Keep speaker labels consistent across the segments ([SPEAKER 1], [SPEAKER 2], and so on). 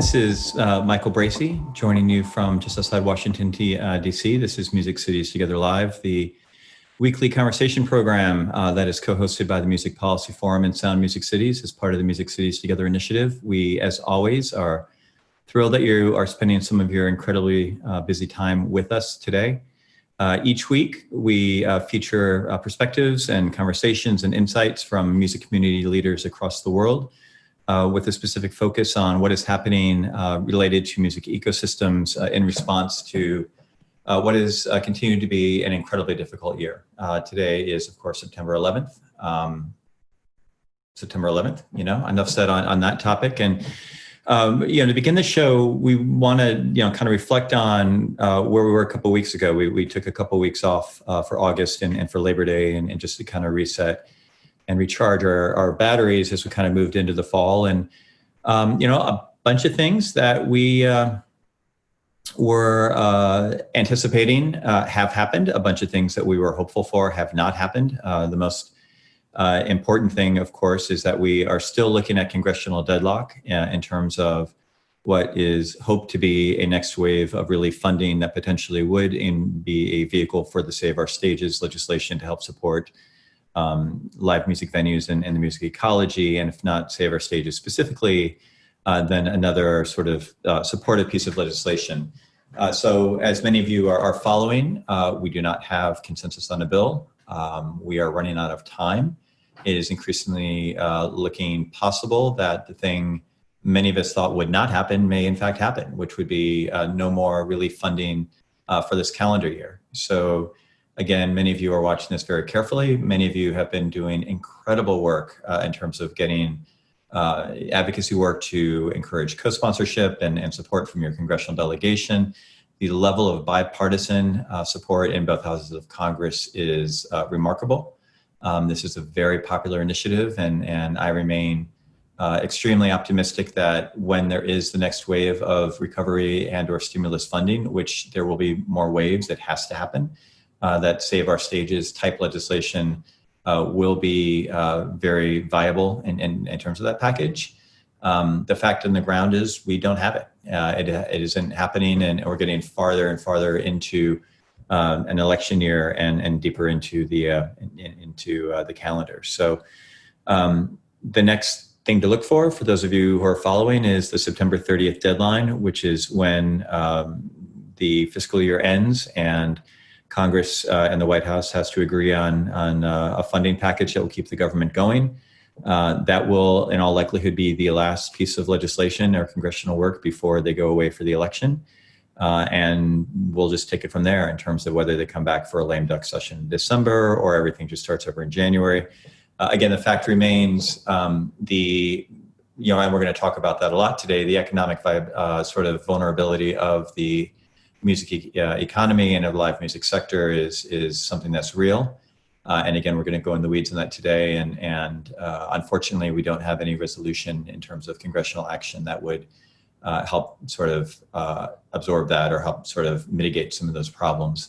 [SPEAKER 1] This is Michael Bracey joining you from just outside Washington, D.C. This is Music Cities Together Live, the weekly conversation program that is co-hosted by the Music Policy Forum and Sound Music Cities as part of the Music Cities Together initiative. We, as always, are thrilled that you are spending some of your incredibly busy time with us today. Each week, we feature perspectives and conversations and insights from music community leaders across the world with a specific focus on what is happening related to music ecosystems in response to what is continuing to be an incredibly difficult year. Today is, of course, September 11th. Enough said on that topic. And to begin the show, we want to, kind of reflect on where we were a couple of weeks ago. We took a couple of weeks off for August and for Labor Day and just to kind of reset and recharge our batteries as we kind of moved into the fall. And, a bunch of things that we were anticipating have happened. A bunch of things that we were hopeful for have not happened. The most important thing, of course, is that we are still looking at congressional deadlock in terms of what is hoped to be a next wave of relief funding that potentially would be a vehicle for the Save Our Stages legislation to help support live music venues and the music ecology, and if not Save Our Stages specifically, then another sort of supportive piece of legislation. So as many of you are following, we do not have consensus on the bill. We are running out of time. It is increasingly looking possible that the thing many of us thought would not happen may in fact happen, which would be no more relief funding for this calendar year. So again, many of you are watching this very carefully. Many of you have been doing incredible work in terms of getting advocacy work to encourage co-sponsorship and support from your congressional delegation. The level of bipartisan support in both houses of Congress is remarkable. This is a very popular initiative, and I remain extremely optimistic that when there is the next wave of recovery and or stimulus funding, which there will be more waves, it has to happen, that Save Our Stages type legislation will be very viable in terms of that package. The fact on the ground is we don't have it. It isn't happening, and we're getting farther and farther into an election year and deeper into the calendar. So the next thing to look for those of you who are following is the September 30th deadline, which is when the fiscal year ends and Congress and the White House has to agree on a funding package that will keep the government going. That will, in all likelihood, be the last piece of legislation or congressional work before they go away for the election. And we'll just take it from there in terms of whether they come back for a lame duck session in December or everything just starts over in January. Again, the fact remains and we're going to talk about that a lot today, the economic sort of vulnerability of the music economy and of the live music sector is something that's real. And again, we're going to go in the weeds on that today. And unfortunately, we don't have any resolution in terms of congressional action that would help sort of absorb that or help sort of mitigate some of those problems.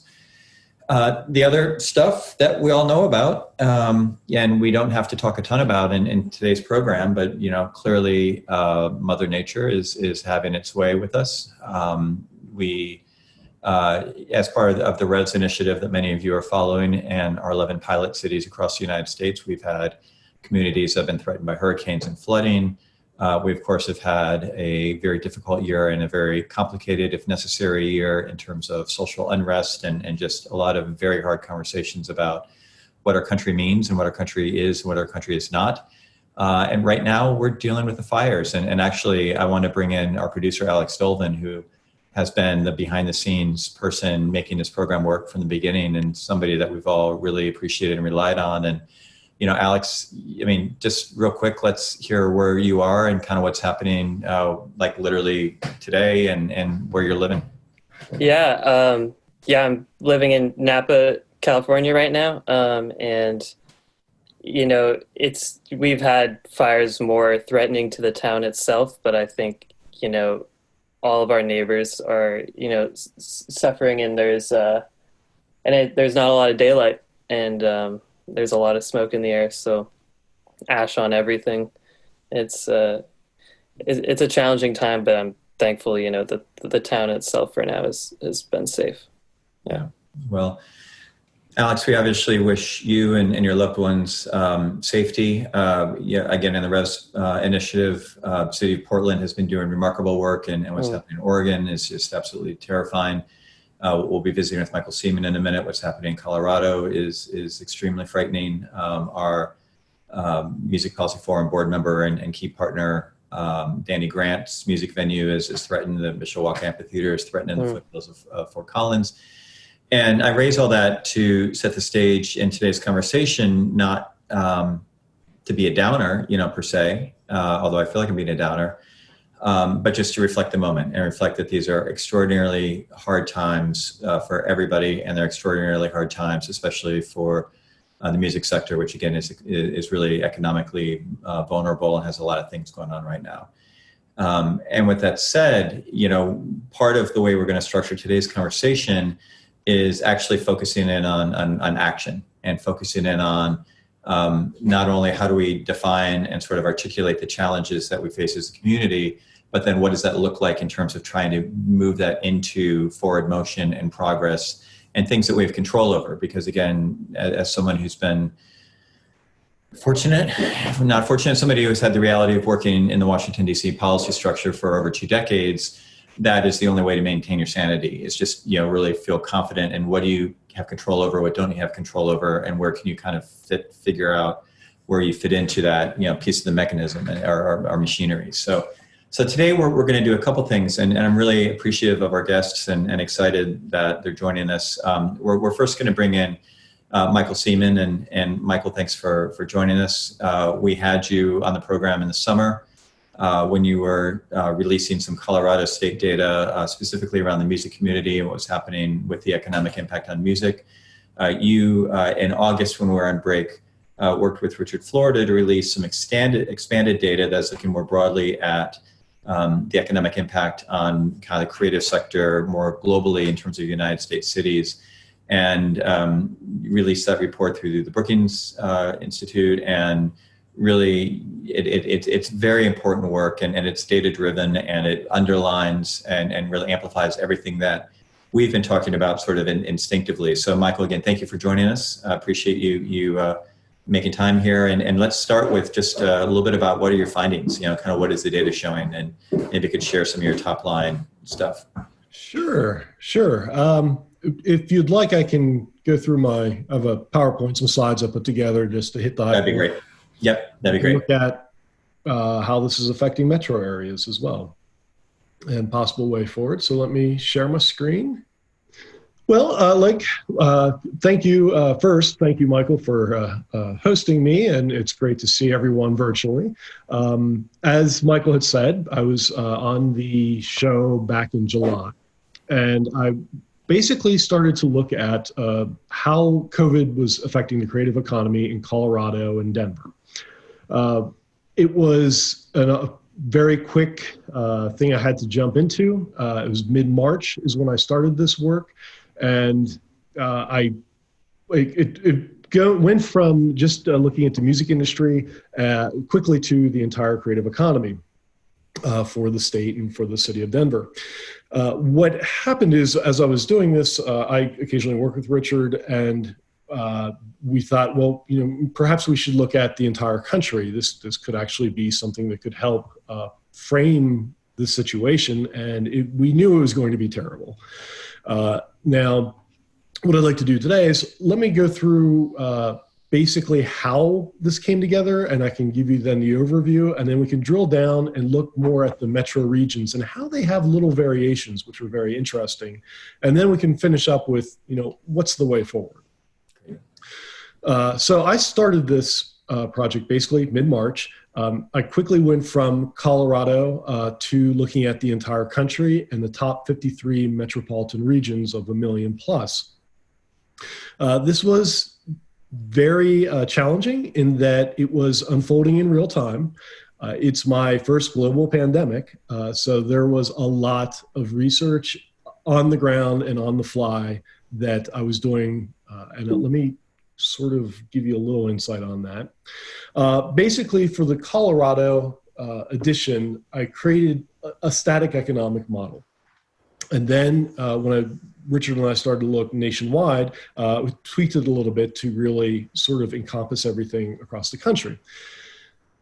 [SPEAKER 1] The other stuff that we all know about, and we don't have to talk a ton about in today's program, but clearly Mother Nature is having its way with us. As part of the REDS initiative that many of you are following and our 11 pilot cities across the United States, we've had communities that have been threatened by hurricanes and flooding. We, of course, have had a very difficult year and a very complicated, if necessary, year in terms of social unrest and just a lot of very hard conversations about what our country means and what our country is and what our country is not. And right now, we're dealing with the fires. And actually, I want to bring in our producer, Alex Dolvin, who has been the behind-the-scenes person making this program work from the beginning and somebody that we've all really appreciated and relied on. And, Alex, just real quick, let's hear where you are and kind of what's happening, like literally today and where you're living.
[SPEAKER 2] Yeah, I'm living in Napa, California right now. And, we've had fires more threatening to the town itself, but I think, all of our neighbors are, suffering, and there's not a lot of daylight, and there's a lot of smoke in the air, so ash on everything. It's a challenging time, but I'm thankful, that the town itself for now has been safe.
[SPEAKER 1] Yeah. Well, Alex, we obviously wish you and your loved ones safety. Yeah, again, in the RES initiative, City of Portland has been doing remarkable work, and what's happening in Oregon is just absolutely terrifying. We'll be visiting with Michael Seman in a minute. What's happening in Colorado is extremely frightening. Our Music Policy Forum board member and key partner, Danny Grant's music venue is threatened. The Mishawaka Amphitheater is threatened in the foothills of Fort Collins. And I raise all that to set the stage in today's conversation, not to be a downer, per se, although I feel like I'm being a downer, but just to reflect the moment and reflect that these are extraordinarily hard times for everybody, and they're extraordinarily hard times, especially for the music sector, which again is really economically vulnerable and has a lot of things going on right now. And with that said, part of the way we're going to structure today's conversation is actually focusing in on action and focusing in on not only how do we define and sort of articulate the challenges that we face as a community, but then what does that look like in terms of trying to move that into forward motion and progress and things that we have control over. Because again, as someone who's been not fortunate, somebody who's had the reality of working in the Washington, D.C. policy structure for over 2 decades, that is the only way to maintain your sanity. Is just, really feel confident in what do you have control over, what don't you have control over, and where can you kind of figure out where you fit into that, piece of the mechanism and our machinery. So today we're going to do a couple things, and I'm really appreciative of our guests and excited that they're joining us. We're first going to bring in Michael Seman, and Michael, thanks for joining us. We had you on the program in the summer when you were releasing some Colorado state data, specifically around the music community and what was happening with the economic impact on music. You, in August when we were on break, worked with Richard Florida to release some expanded data that's looking more broadly at the economic impact on kind of the creative sector more globally in terms of United States cities, and released that report through the Brookings Institute. And really, it's very important work, and it's data driven, and it underlines and really amplifies everything that we've been talking about sort of instinctively. So Michael, again, thank you for joining us. I appreciate you making time here. And let's start with just a little bit about what are your findings, kind of what is the data showing, and maybe you could share some of your top line stuff.
[SPEAKER 3] Sure. If you'd like, I can go through I have a PowerPoint, some slides I put together just to hit the high
[SPEAKER 1] That'd be great. Yep, that'd be great.
[SPEAKER 3] Look at how this is affecting metro areas as well and possible way forward. So let me share my screen. Well, thank you. First, thank you, Michael, for hosting me, and it's great to see everyone virtually. As Michael had said, I was on the show back in July, and I basically started to look at how COVID was affecting the creative economy in Colorado and Denver. It was a very quick thing I had to jump into. It was mid-March is when I started this work. And it went from just looking at the music industry quickly to the entire creative economy for the state and for the city of Denver. What happened is, as I was doing this, I occasionally work with Richard, and we thought, well, perhaps we should look at the entire country. This could actually be something that could help frame the situation, and we knew it was going to be terrible. Now, what I'd like to do today is let me go through basically how this came together, and I can give you then the overview, and then we can drill down and look more at the metro regions and how they have little variations, which are very interesting. And then we can finish up with, what's the way forward. So I started this project basically mid-March. I quickly went from Colorado to looking at the entire country and the top 53 metropolitan regions of 1 million plus. This was very challenging in that it was unfolding in real time. It's my first global pandemic, so there was a lot of research on the ground and on the fly that I was doing, and let me sort of give you a little insight on that. Basically, for the Colorado edition, I created a static economic model. And then when Richard and I started to look nationwide, we tweaked it a little bit to really sort of encompass everything across the country.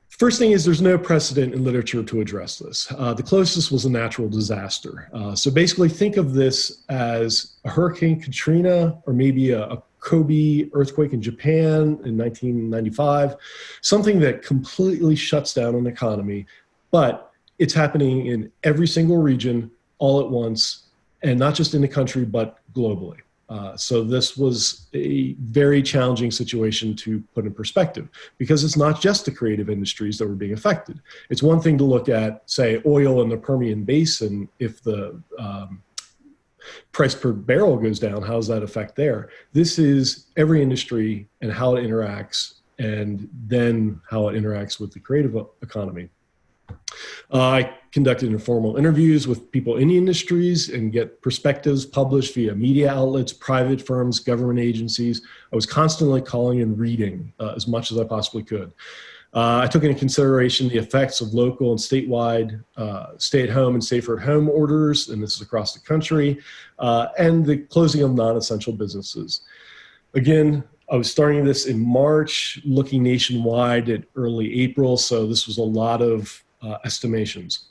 [SPEAKER 3] First thing is there's no precedent in literature to address this. The closest was a natural disaster. So basically think of this as a Hurricane Katrina or maybe a Kobe earthquake in Japan in 1995, something that completely shuts down an economy, but it's happening in every single region all at once, and not just in the country, but globally. So this was a very challenging situation to put in perspective, because it's not just the creative industries that were being affected. It's one thing to look at, say, oil in the Permian Basin. If the price per barrel goes down, how does that affect there? This is every industry and how it interacts, and then how it interacts with the creative economy. I conducted informal interviews with people in the industries and get perspectives published via media outlets, private firms, government agencies. I was constantly calling and reading as much as I possibly could. I took into consideration the effects of local and statewide stay-at-home and safer-at-home orders, and this is across the country, and the closing of non-essential businesses. Again, I was starting this in March, looking nationwide at early April, so this was a lot of estimations.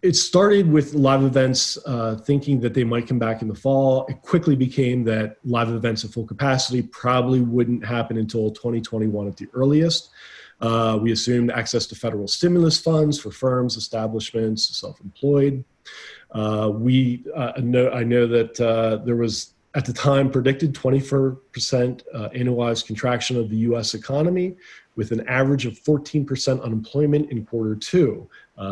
[SPEAKER 3] It started with live events, thinking that they might come back in the fall. It quickly became that live events at full capacity probably wouldn't happen until 2021 at the earliest. We assumed access to federal stimulus funds for firms, establishments, self-employed. I know that there was, at the time, predicted 24% annualized contraction of the US economy, with an average of 14% unemployment in Q2.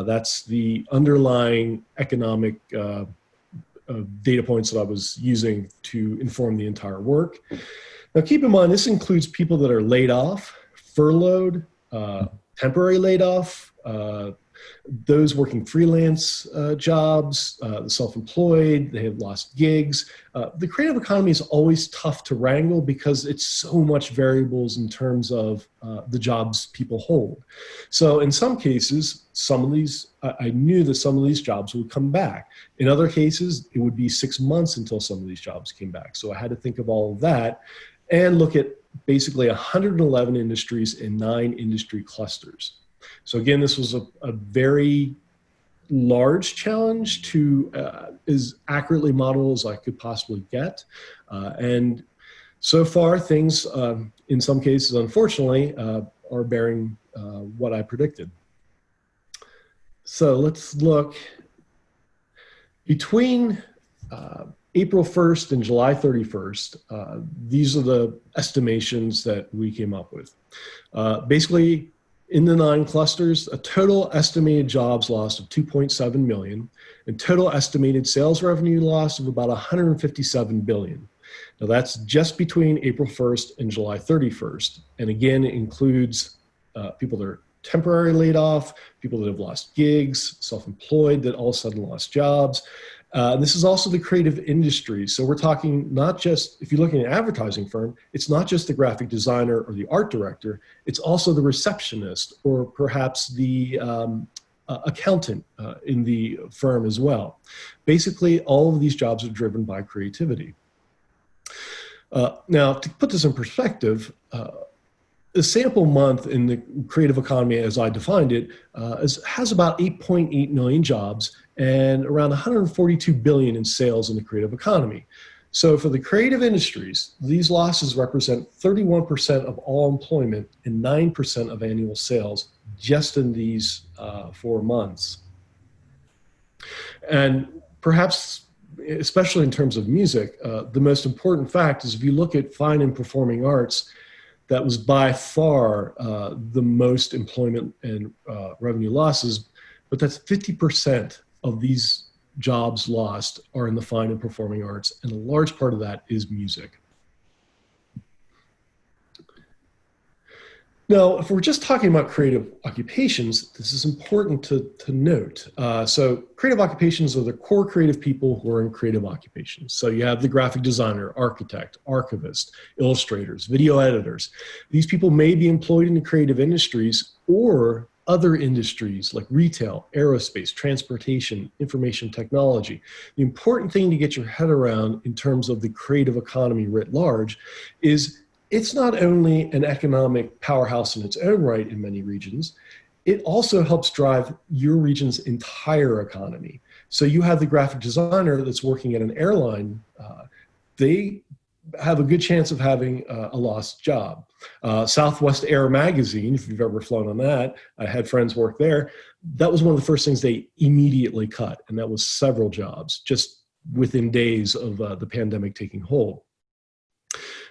[SPEAKER 3] That's the underlying economic data points that I was using to inform the entire work. Now keep in mind, this includes people that are laid off, furloughed, temporary laid off, those working freelance jobs, the self-employed, they have lost gigs. The creative economy is always tough to wrangle because it's so much variables in terms of the jobs people hold. So in some cases, some of these, I knew that some of these jobs would come back. In other cases, it would be 6 months until some of these jobs came back. So I had to think of all of that and look at basically 111 industries in 9 industry clusters. So again, this was a very large challenge to as accurately model as I could possibly get. And so far, things, in some cases, unfortunately, are bearing what I predicted. So let's look. Between April 1st and July 31st, these are the estimations that we came up with. Basically, in the 9 clusters, a total estimated jobs loss of 2.7 million and total estimated sales revenue loss of about 157 billion. Now that's just between April 1st and July 31st. And again, it includes people that are temporarily laid off, people that have lost gigs, self-employed that all of a sudden lost jobs. This is also the creative industry. So we're talking not just, if you're looking at an advertising firm, it's not just the graphic designer or the art director, it's also the receptionist or perhaps the accountant in the firm as well. Basically, all of these jobs are driven by creativity. Now, to put this in perspective, the sample month in the creative economy, as I defined it, has about 8.8 million jobs and around 142 billion in sales in the creative economy. So for the creative industries, these losses represent 31% of all employment and 9% of annual sales just in these 4 months. And perhaps, especially in terms of music, the most important fact is if you look at fine and performing arts, that was by far the most employment and revenue losses, but that's 50% of these jobs lost are in the fine and performing arts, and a large part of that is music. Now, if we're just talking about creative occupations, this is important to note. So creative occupations are the core creative people who are in creative occupations. So you have the graphic designer, architect, archivist, illustrators, video editors. These people may be employed in the creative industries, or other industries like retail, aerospace, transportation, information technology. The important thing to get your head around in terms of the creative economy writ large is it's not only an economic powerhouse in its own right in many regions, it also helps drive your region's entire economy. So you have the graphic designer that's working at an airline, they have a good chance of having a lost job. Southwest Air Magazine, if you've ever flown on that, I had friends work there. That was one of the first things they immediately cut, and that was several jobs just within days of the pandemic taking hold.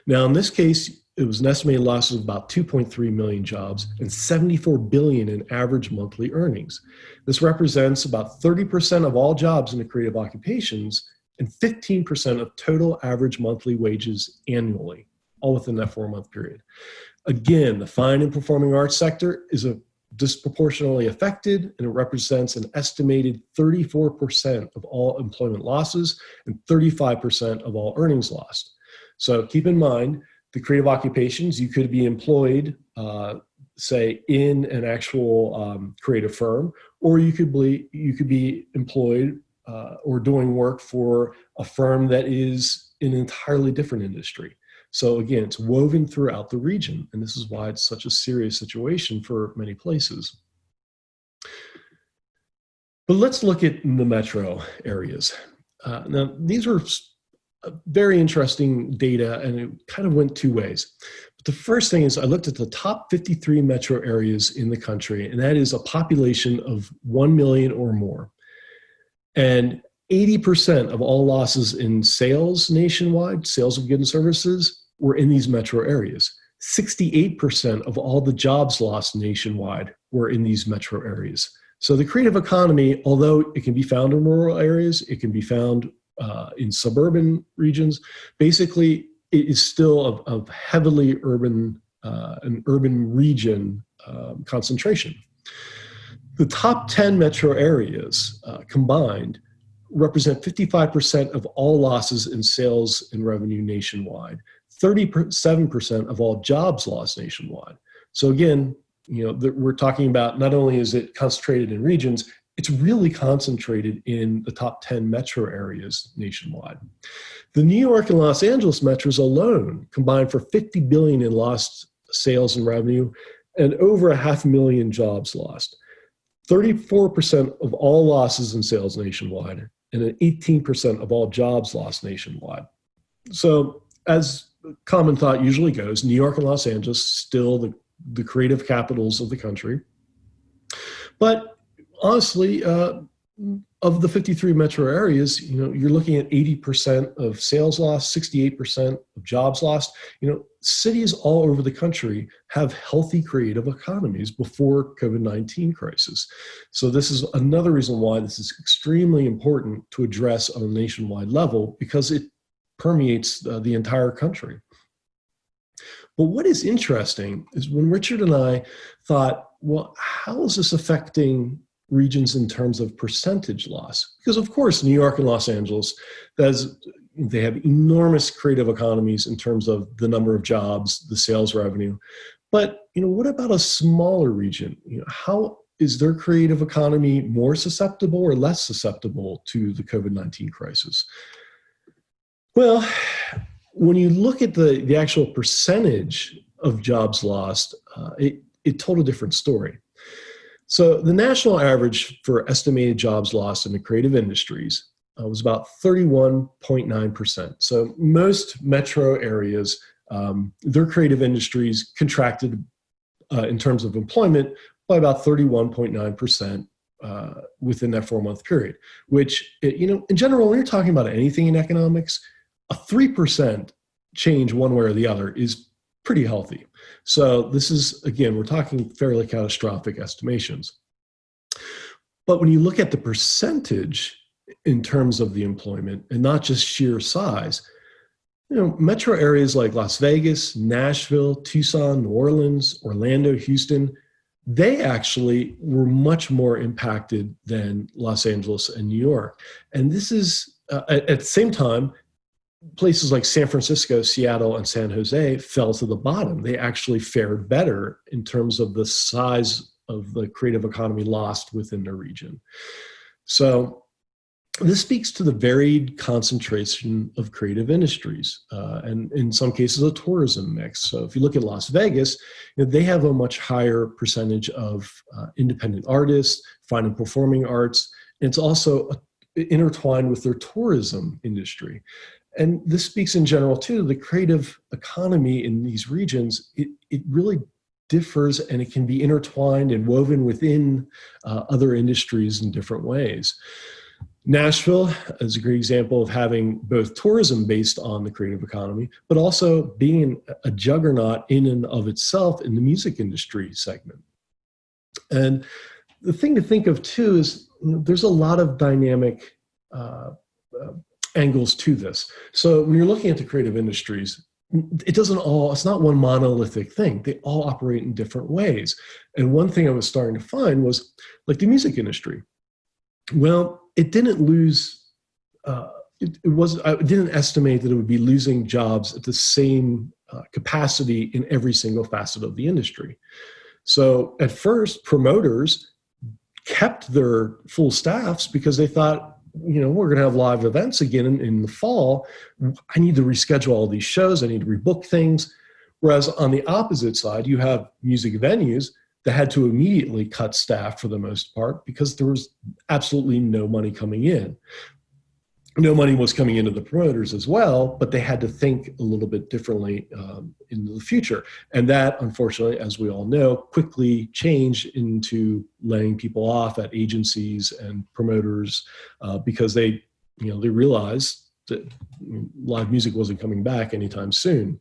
[SPEAKER 3] Now, in this case, it was an estimated loss of about 2.3 million jobs and 74 billion in average monthly earnings. This represents about 30% of all jobs in the creative occupations and 15% of total average monthly wages annually, all within that 4-month period. Again, the fine and performing arts sector is disproportionately affected, and it represents an estimated 34% of all employment losses and 35% of all earnings lost. So keep in mind, the creative occupations, you could be employed, say, in an actual creative firm, or you could be employed or doing work for a firm that is in an entirely different industry. So again, it's woven throughout the region, and this is why it's such a serious situation for many places. But let's look at the metro areas. Now, these were very interesting data, and it kind of went two ways. But the first thing is I looked at the top 53 metro areas in the country, and that is a population of 1 million or more. And 80% of all losses in sales nationwide, sales of goods and services, were in these metro areas. 68% of all the jobs lost nationwide were in these metro areas. So the creative economy, although it can be found in rural areas, it can be found in suburban regions, basically it is still of heavily urban, an urban region concentration. The top 10 metro areas combined represent 55% of all losses in sales and revenue nationwide, 37% of all jobs lost nationwide. So again, we're talking about not only is it concentrated in regions, it's really concentrated in the top 10 metro areas nationwide. The New York and Los Angeles metros alone combined for 50 billion in lost sales and revenue and over 500,000 jobs lost. 34% of all losses in sales nationwide and 18% of all jobs lost nationwide. So as common thought usually goes, New York and Los Angeles still the creative capitals of the country. But honestly, of the 53 metro areas, you're looking at 80% of sales lost, 68% of jobs lost. Cities all over the country have healthy creative economies before COVID-19 crisis. So this is another reason why this is extremely important to address on a nationwide level, because it permeates the entire country. But what is interesting is when Richard and I thought, well, how is this affecting regions in terms of percentage loss? Because of course, New York and Los Angeles, they have enormous creative economies in terms of the number of jobs, the sales revenue. But what about a smaller region? How is their creative economy more susceptible or less susceptible to the COVID-19 crisis? Well, when you look at the actual percentage of jobs lost, it told a different story. So the national average for estimated jobs lost in the creative industries was about 31.9%. So most metro areas, their creative industries contracted in terms of employment by about 31.9% within that 4-month period, which, in general, when you're talking about anything in economics, a 3% change one way or the other is pretty healthy. So this is, again, we're talking fairly catastrophic estimations. But when you look at the percentage in terms of the employment and not just sheer size, metro areas like Las Vegas, Nashville, Tucson, New Orleans, Orlando, Houston, they actually were much more impacted than Los Angeles and New York. And this is, at the same time, places like San Francisco, Seattle, and San Jose fell to the bottom. They actually fared better in terms of the size of the creative economy lost within the region. So this speaks to the varied concentration of creative industries, and in some cases a tourism mix. So if you look at Las Vegas, they have a much higher percentage of independent artists, fine and performing arts, and it's also intertwined with their tourism industry. And this speaks in general too, the creative economy in these regions, it really differs, and it can be intertwined and woven within other industries in different ways. Nashville is a great example of having both tourism based on the creative economy, but also being a juggernaut in and of itself in the music industry segment. And the thing to think of too is there's a lot of dynamic angles to this. So when you're looking at the creative industries, it's not one monolithic thing. They all operate in different ways. And one thing I was starting to find was like the music industry. Well, it didn't lose, I didn't estimate that it would be losing jobs at the same capacity in every single facet of the industry. So at first, promoters kept their full staffs because they thought, we're going to have live events again in the fall. I need to reschedule all these shows. I need to rebook things. Whereas on the opposite side, you have music venues that had to immediately cut staff for the most part because there was absolutely no money coming in. No money was coming into the promoters as well, but they had to think a little bit differently into the future. And that, unfortunately, as we all know, quickly changed into laying people off at agencies and promoters because they realized that live music wasn't coming back anytime soon.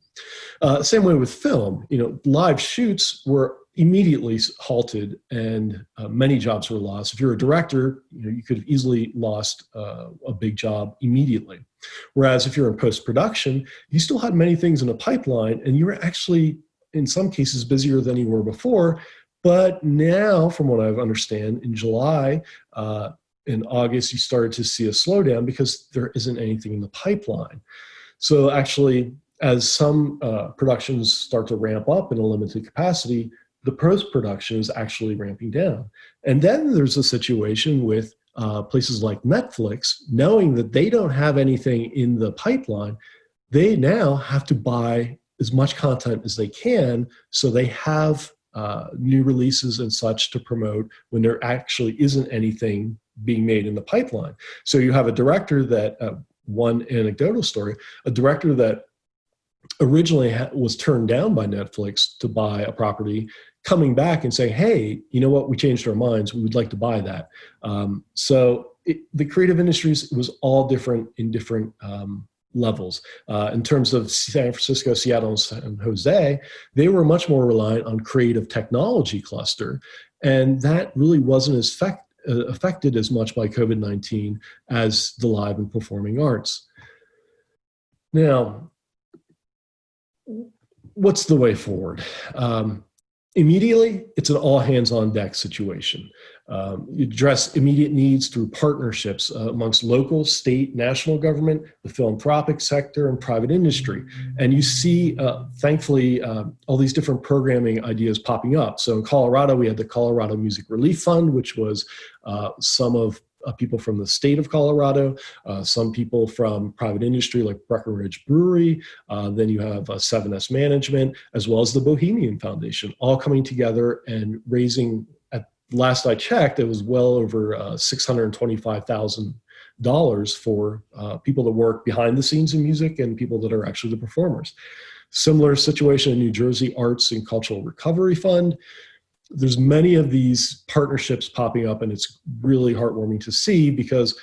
[SPEAKER 3] Same way with film. Live shoots were immediately halted, and many jobs were lost. If you're a director, you could have easily lost a big job immediately. Whereas if you're in post-production, you still had many things in the pipeline, and you were actually, in some cases, busier than you were before. But now, from what I understand, in July, in August, you started to see a slowdown because there isn't anything in the pipeline. So actually, as some productions start to ramp up in a limited capacity, the post-production is actually ramping down. And then there's a situation with places like Netflix, knowing that they don't have anything in the pipeline, they now have to buy as much content as they can so they have new releases and such to promote when there actually isn't anything being made in the pipeline. So you have a director that, one anecdotal story, a director that originally was turned down by Netflix to buy a property, coming back and saying, hey, you know what, we changed our minds, we would like to buy that. The creative industries was all different in different levels. In terms of San Francisco, Seattle, and San Jose, they were much more reliant on creative technology cluster. And that really wasn't as affected as much by COVID-19 as the live and performing arts. Now, what's the way forward? Immediately, it's an all hands on deck situation. You address immediate needs through partnerships amongst local, state, national government, the philanthropic sector, and private industry. And you see, thankfully, all these different programming ideas popping up. So in Colorado, we had the Colorado Music Relief Fund, which was some of people from the state of Colorado, some people from private industry like Breckenridge Brewery, then you have 7S Management, as well as the Bohemian Foundation, all coming together and raising, at last I checked, it was well over $625,000 for people that work behind the scenes in music and people that are actually the performers. Similar situation in New Jersey, Arts and Cultural Recovery Fund. There's many of these partnerships popping up, and it's really heartwarming to see because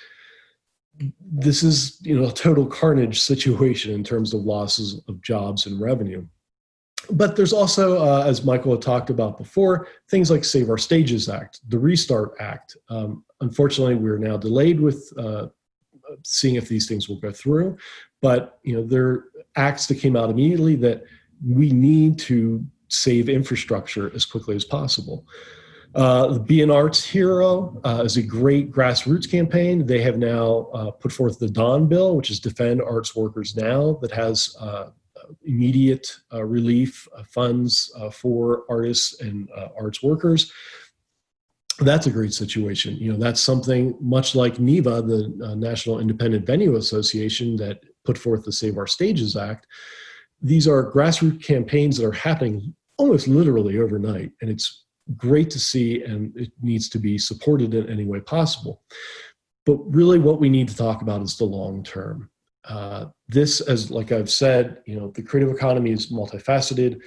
[SPEAKER 3] this is, a total carnage situation in terms of losses of jobs and revenue. But there's also, as Michael had talked about before, things like Save Our Stages Act, the Restart Act. Unfortunately, we're now delayed with seeing if these things will go through. But there are acts that came out immediately that we need to save infrastructure as quickly as possible. The Be an Arts Hero is a great grassroots campaign. They have now put forth the Dawn Bill, which is Defend Arts Workers Now, that has immediate relief funds for artists and arts workers. That's a great situation. That's something much like NIVA, the National Independent Venue Association, that put forth the Save Our Stages Act. These are grassroots campaigns that are happening almost literally overnight, and it's great to see, and it needs to be supported in any way possible. But really what we need to talk about is the long term. This, as like I've said, the creative economy is multifaceted.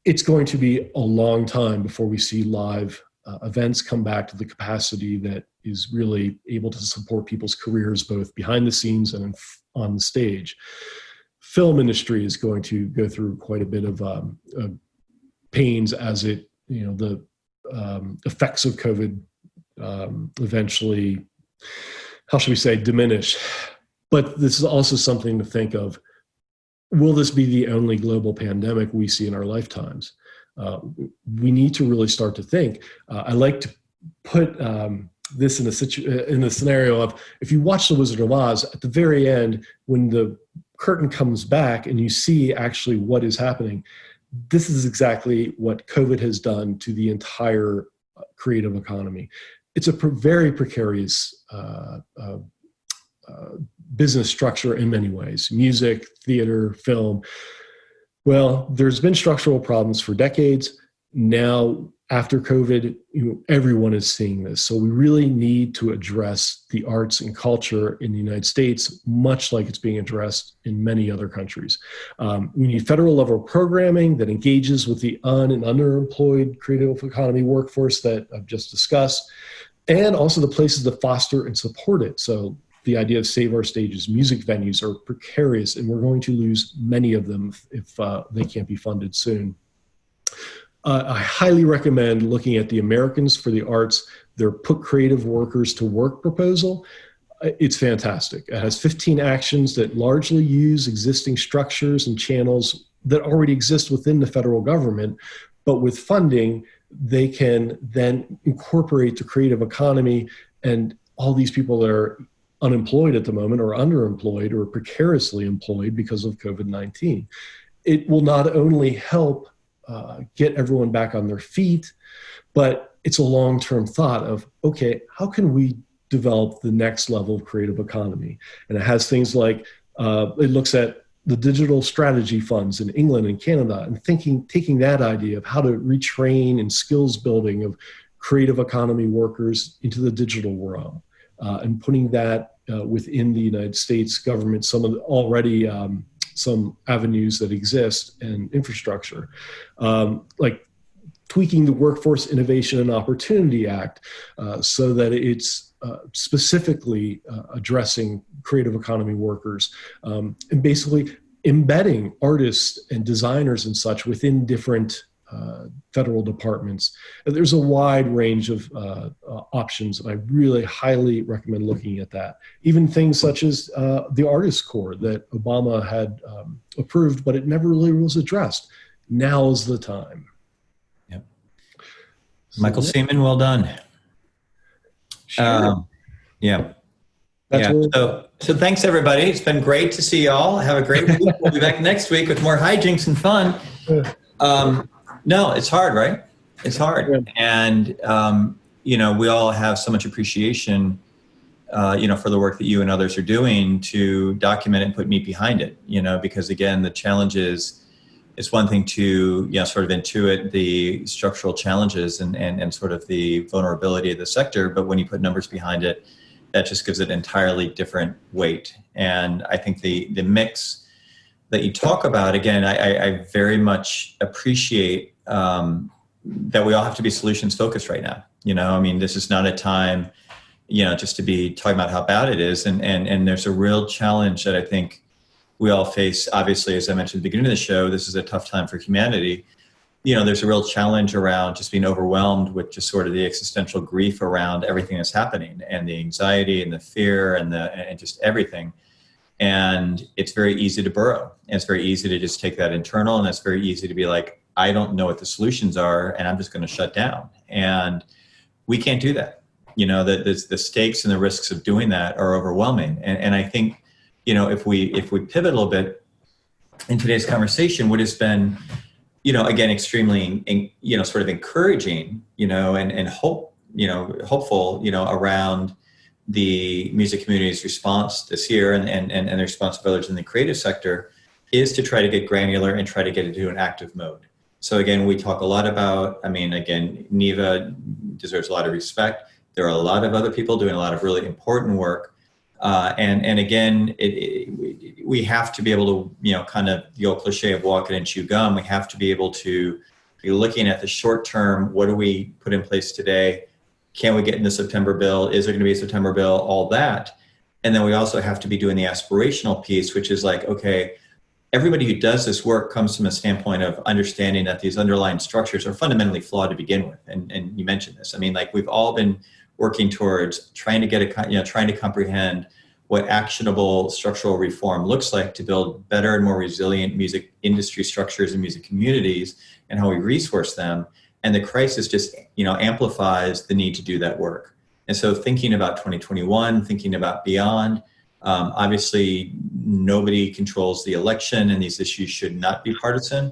[SPEAKER 3] It's going to be a long time before we see live events come back to the capacity that is really able to support people's careers, both behind the scenes and on the stage. Film industry is going to go through quite a bit of pains as the effects of COVID eventually, how should we say, diminish. But this is also something to think of. Will this be the only global pandemic we see in our lifetimes? We need to really start to think. I like to put this in the scenario of, if you watch The Wizard of Oz, at the very end, when the curtain comes back and you see actually what is happening, this is exactly what COVID has done to the entire creative economy. It's a very precarious business structure in many ways: music, theater, film. Well, there's been structural problems for decades. Now, after COVID, everyone is seeing this. So we really need to address the arts and culture in the United States, much like it's being addressed in many other countries. We need federal level programming that engages with the and underemployed creative economy workforce that I've just discussed, and also the places that foster and support it. So the idea of Save Our Stages, music venues are precarious, and we're going to lose many of them if they can't be funded soon. I highly recommend looking at the Americans for the Arts, their Put Creative Workers to Work proposal. It's fantastic. It has 15 actions that largely use existing structures and channels that already exist within the federal government, but with funding, they can then incorporate the creative economy and all these people that are unemployed at the moment, or underemployed, or precariously employed because of COVID-19. It will not only help get everyone back on their feet, but it's a long-term thought of, okay, how can we develop the next level of creative economy? And it has things like, it looks at the digital strategy funds in England and Canada, and taking that idea of how to retrain and skills building of creative economy workers into the digital realm. And putting that within the United States government, some of the already some avenues that exist and infrastructure, like tweaking the Workforce Innovation and Opportunity Act so that it's specifically addressing creative economy workers, and basically embedding artists and designers and such within different federal departments. And there's a wide range of options, and I really highly recommend looking at that. Even things such as the Artist Corps that Obama had approved, but it never really was addressed. Now is the time.
[SPEAKER 1] Yep. Michael Seman, well done.
[SPEAKER 3] Sure.
[SPEAKER 1] Yeah. So thanks, everybody. It's been great to see y'all. Have a great week. We'll be back next week with more hijinks and fun. No, it's hard, right? It's hard. And, we all have so much appreciation, for the work that you and others are doing to document it and put meat behind it, because again, the challenge is, it's one thing to, sort of intuit the structural challenges and sort of the vulnerability of the sector. But when you put numbers behind it, that just gives it entirely different weight. And I think the mix that you talk about, again, I very much appreciate that we all have to be solutions focused right now. This is not a time, just to be talking about how bad it is. And there's a real challenge that I think we all face. Obviously, as I mentioned at the beginning of the show, this is a tough time for humanity. There's a real challenge around just being overwhelmed with just sort of the existential grief around everything that's happening, and the anxiety and the fear and just everything. And it's very easy to burrow. And it's very easy to just take that internal, and it's very easy to be like, I don't know what the solutions are, and I'm just going to shut down. And we can't do that. The stakes and the risks of doing that are overwhelming. And I think, if we pivot a little bit in today's conversation, what has been, again, extremely, sort of encouraging, and hopeful, around the music community's response this year and the response of others in the creative sector is to try to get granular and try to get into an active mode. So again, we talk a lot about, NEVA deserves a lot of respect. There are a lot of other people doing a lot of really important work. And again, we have to be able to, kind of the old cliche of walk it and chew gum. We have to be able to be looking at the short term. What do we put in place today? Can we get in the September bill? Is there going to be a September bill? All that. And then we also have to be doing the aspirational piece, which is like, okay, everybody who does this work comes from a standpoint of understanding that these underlying structures are fundamentally flawed to begin with. And you mentioned this. We've all been working towards trying to trying to comprehend what actionable structural reform looks like to build better and more resilient music industry structures and music communities and how we resource them. And the crisis just, amplifies the need to do that work. And so thinking about 2021, thinking about beyond, obviously nobody controls the election and these issues should not be partisan.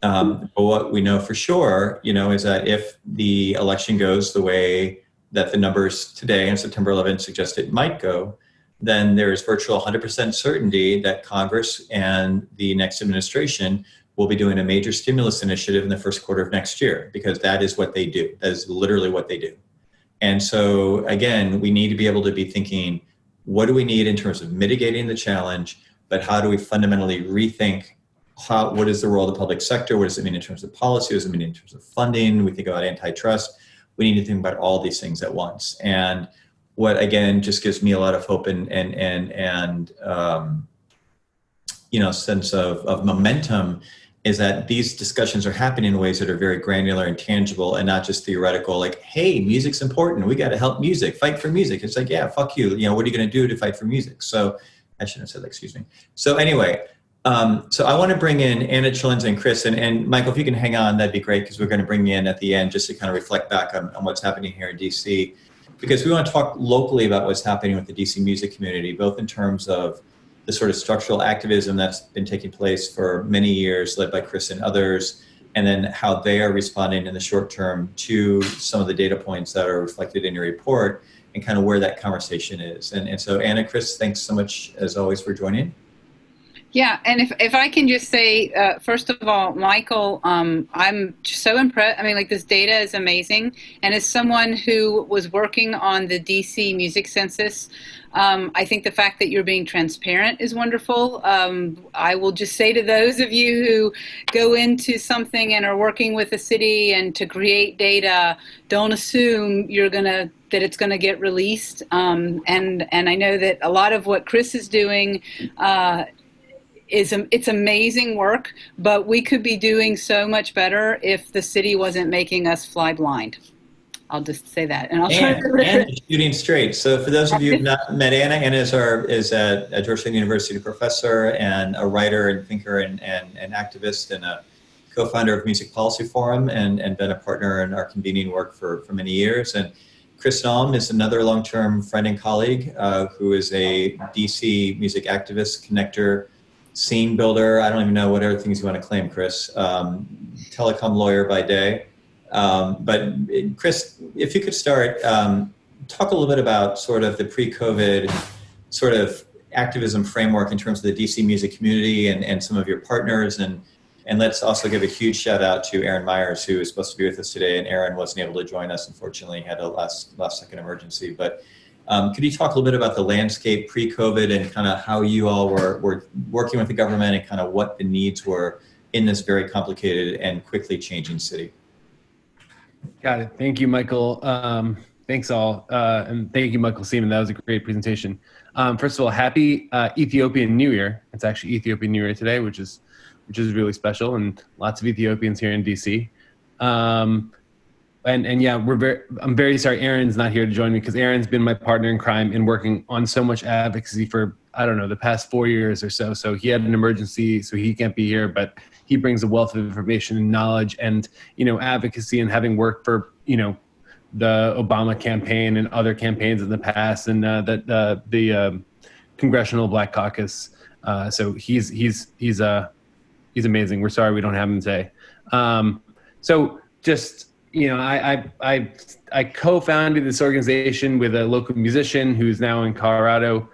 [SPEAKER 1] But what we know for sure, is that if the election goes the way that the numbers today on September 11th suggest it might go, then there's virtual 100% certainty that Congress and the next administration will be doing a major stimulus initiative in the first quarter of next year, because that is what they do. That is literally what they do. And so again, we need to be able to be thinking, what do we need in terms of mitigating the challenge, but how do we fundamentally rethink what is the role of the public sector? What does it mean in terms of policy? What does it mean in terms of funding? We think about antitrust. We need to think about all these things at once. And what, again, just gives me a lot of hope and sense of momentum is that these discussions are happening in ways that are very granular and tangible and not just theoretical, like, hey, music's important. We got to help music, fight for music. It's like, yeah, fuck you. What are you going to do to fight for music? So I shouldn't have said that, excuse me. So anyway, so I want to bring in Anna Chilenza and Chris, and Michael, if you can hang on, that'd be great, because we're going to bring you in at the end just to kind of reflect back on what's happening here in DC, because we want to talk locally about what's happening with the DC music community, both in terms of the sort of structural activism that's been taking place for many years, led by Chris and others, and then how they are responding in the short term to some of the data points that are reflected in your report and kind of where that conversation is. And so Anna, Chris, thanks so much as always for joining.
[SPEAKER 4] Yeah, and if I can just say, first of all, Michael, I'm so impressed. This data is amazing. And as someone who was working on the DC music census, I think the fact that you're being transparent is wonderful. I will just say to those of you who go into something and are working with the city and to create data, don't assume that it's going to get released. And I know that a lot of what Chris is doing it's amazing work, but we could be doing so much better if the city wasn't making us fly blind. I'll just say that, and I'll try
[SPEAKER 1] and shooting straight. So for those of you who've not met Anna, Anna is a Georgetown University professor and a writer and thinker and activist and a co-founder of Music Policy Forum and been a partner in our convening work for many years. And Chris Naoum is another long-term friend and colleague who is a DC music activist, connector, scene builder. I don't even know what other things you want to claim, Chris. Telecom lawyer by day. But Chris, if you could start, talk a little bit about sort of the pre-COVID sort of activism framework in terms of the DC music community and some of your partners. And let's also give a huge shout out to Aaron Myers, who is supposed to be with us today. And Aaron wasn't able to join us, unfortunately, he had a last second emergency. But could you talk a little bit about the landscape pre-COVID and kind of how you all were working with the government and kind of what the needs were in this very complicated and quickly changing city?
[SPEAKER 5] Got it. Thank you, Michael. Thanks all. And thank you, Michael Seman. That was a great presentation. First of all, happy Ethiopian New Year. It's actually Ethiopian New Year today, which is really special, and lots of Ethiopians here in DC. And yeah, I'm very sorry Aaron's not here to join me, because Aaron's been my partner in crime in working on so much advocacy for, I don't know, the past 4 years or so. So he had an emergency, so he can't be here, but he brings a wealth of information and knowledge and, advocacy, and having worked for, the Obama campaign and other campaigns in the past, and the Congressional Black Caucus. So he's amazing. We're sorry we don't have him today. So just I co-founded this organization with a local musician who's now in Colorado.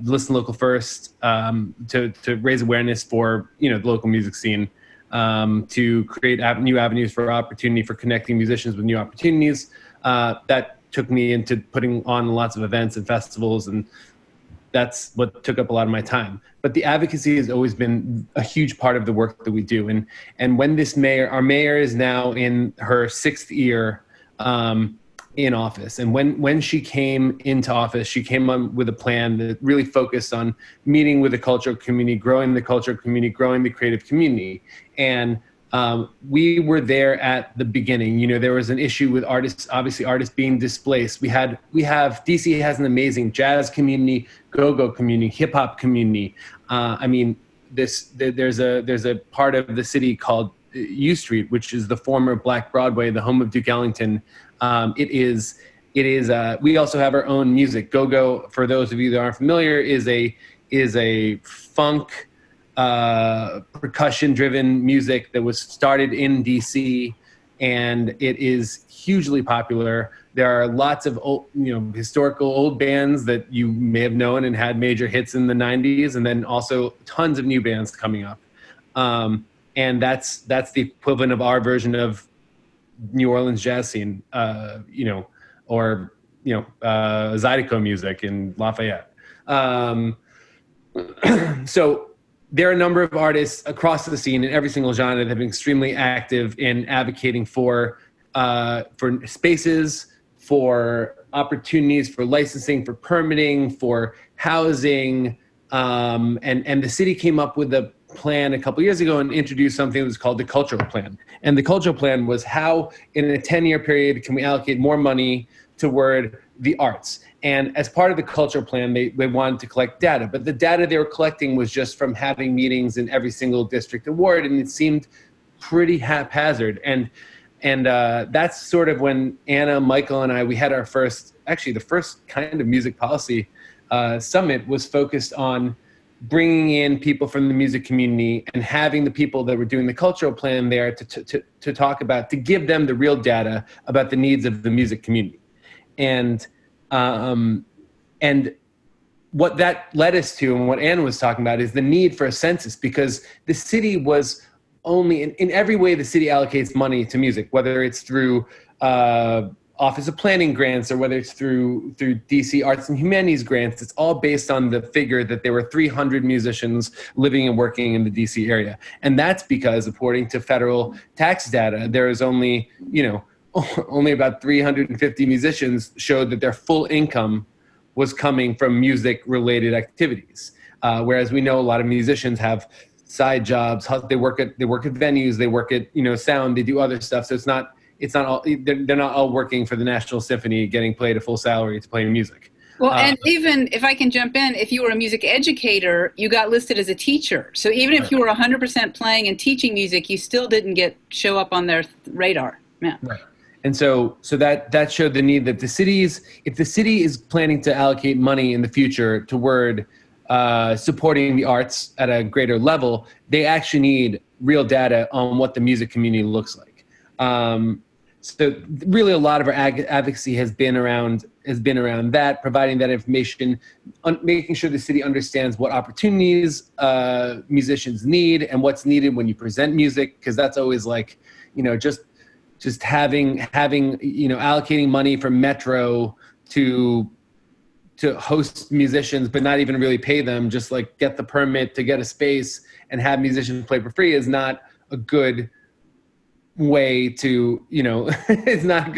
[SPEAKER 5] Listen Local First, to raise awareness for the local music scene, to create new avenues for opportunity for connecting musicians with new opportunities. That took me into putting on lots of events and festivals, and that's what took up a lot of my time. But the advocacy has always been a huge part of the work that we do. And when our mayor is now in her 6th year in office. And when she came into office, she came on with a plan that really focused on meeting with the cultural community, growing the cultural community, growing the creative community. And we were there at the beginning. There was an issue with artists, obviously artists being displaced. DC has an amazing jazz community, go-go community, hip hop community. There's a part of the city called U Street, which is the former Black Broadway, the home of Duke Ellington. We also have our own music. Go-go, for those of you that aren't familiar, is a funk, percussion-driven music that was started in DC, and it is hugely popular. There are lots of old, historical old bands that you may have known and had major hits in the 90s, and then also tons of new bands coming up. And that's the equivalent of our version of New Orleans jazz scene, or Zydeco music in Lafayette. So there are a number of artists across the scene in every single genre that have been extremely active in advocating for spaces, for opportunities, for licensing, for permitting, for housing. And the city came up with a plan a couple years ago and introduced something that was called the Cultural Plan. And the Cultural Plan was how, in a 10-year period, can we allocate more money toward the arts? And as part of the Cultural Plan, they wanted to collect data. But the data they were collecting was just from having meetings in every single district and ward, and it seemed pretty haphazard. And that's sort of when Anna, Michael, and we had the first kind of music policy summit was focused on bringing in people from the music community and having the people that were doing the cultural plan there to talk about, to give them the real data about the needs of the music community. And what that led us to, and what Anna was talking about, is the need for a census, because the city was only, in every way the city allocates money to music, whether it's through Office of Planning grants or whether it's through DC Arts and Humanities grants, it's all based on the figure that there were 300 musicians living and working in the DC area. And that's because, according to federal tax data, there is only about 350 musicians showed that their full income was coming from music-related activities. Whereas we know a lot of musicians have side jobs, they work at venues, they work at sound, they do other stuff. So it's not all, they're not all working for the National Symphony, getting paid a full salary to play music.
[SPEAKER 4] Well, and even if I can jump in, if you were a music educator, you got listed as a teacher. So even if you were 100% playing and teaching music, you still didn't show up on their radar. Yeah.
[SPEAKER 5] Right. And so that showed the need that if the city is planning to allocate money in the future toward supporting the arts at a greater level, they actually need real data on what the music community looks like. So really a lot of our advocacy has been around that, providing that information, making sure the city understands what opportunities musicians need and what's needed when you present music, because that's always just having allocating money from Metro to host musicians, but not even really pay them, just like get the permit to get a space and have musicians play for free is not a good way to, it's not a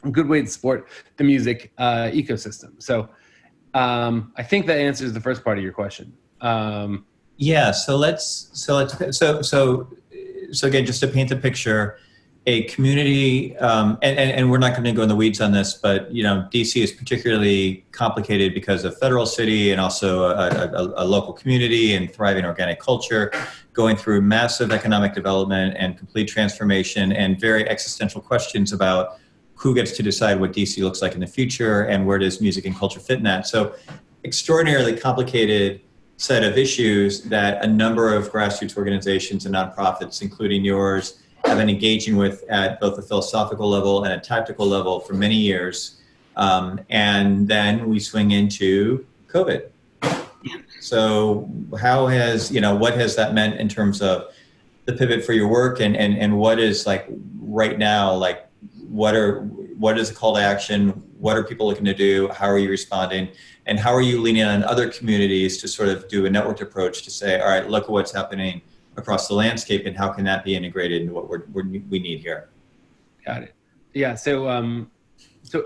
[SPEAKER 5] good way to support the music ecosystem. So I think that answers the first part of your question.
[SPEAKER 1] Yeah. So again, just to paint the picture, a community, and we're not going to go in the weeds on this, but DC is particularly complicated because of federal city and also a local community and thriving organic culture, going through massive economic development and complete transformation and very existential questions about who gets to decide what DC looks like in the future and where does music and culture fit in that. So extraordinarily complicated set of issues that a number of grassroots organizations and nonprofits, including yours, have been engaging with at both a philosophical level and a tactical level for many years. And then we swing into COVID. So how has, what has that meant in terms of the pivot for your work, and what is like right now, like what is the call to action? What are people looking to do? How are you responding? And how are you leaning on other communities to sort of do a networked approach to say, all right, look at what's happening across the landscape, and how can that be integrated into what we need here? Got it.
[SPEAKER 5] Yeah. So